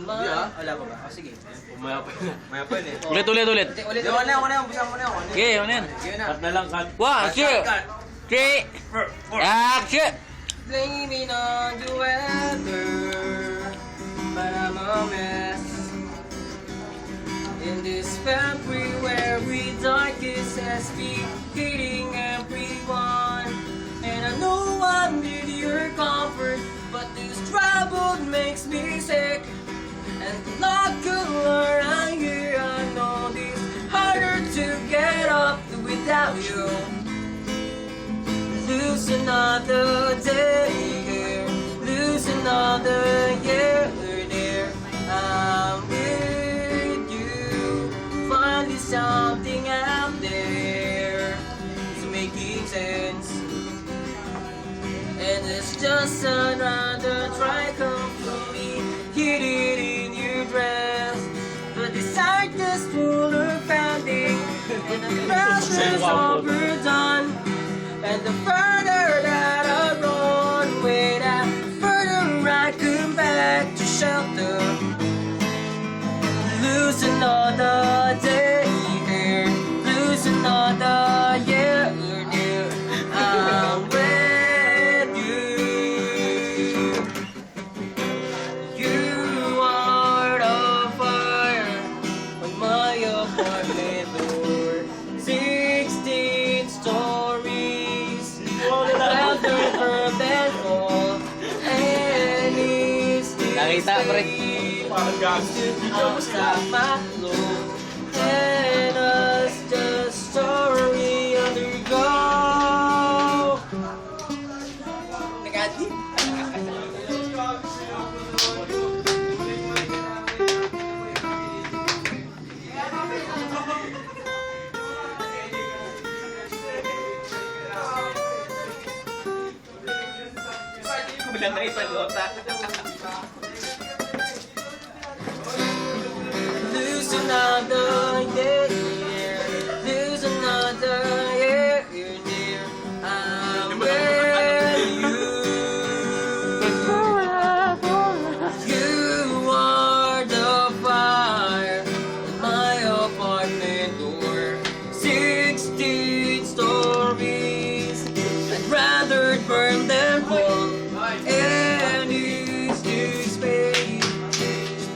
Wala pa ba? Sige. Umaya pa yun. Maya pa yun eh. Ulit. Di, ako na yan. Umpisa mo na yan. Okay, ano yan? Sige na. Cut na lang, cut. 1, 2, 3, action! Blaming on the weather, but I'm a mess. In this February, darkest has been hitting everyone. And I know I need your comfort, but this trouble makes me sick. And not good around here, I know this harder to get up without you. Lose another day here, lose another year there. I'm with you, finally something out there is making sense. And it's just another try come from me, hit it in your dress. But this heart is full of pounding, and the pressure's overdone. And the further that I run, way that further I come back to shelter. Lose another day here, lose another year dear. I'm with you. You are the fire on my apartment door. 16 stories. Nakita, pre. Parang gas. Outside my floor, and us the story undergo. Nagati. Bilang na isang lota. Lose another year, lose another year dear. I'm with you. You are the fire in my apartment door. 16 stories, I'd rather burn than fall. And it's this space,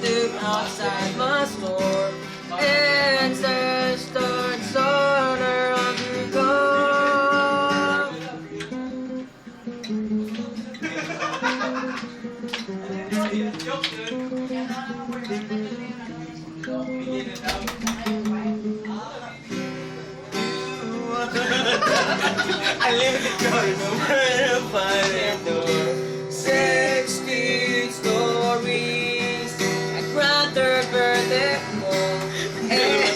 stood outside my store, and says start starter undergo. Unlimited cars, door. 16 stories, I'd rather burn them all. And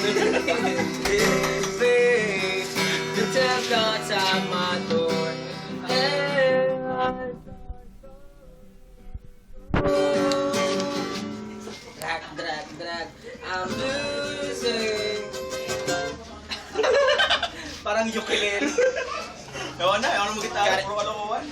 face the temp outside my door. And drag, I'm losing. Parang ukulele. Ewan na, ewan mo gitara, puro kalokohan.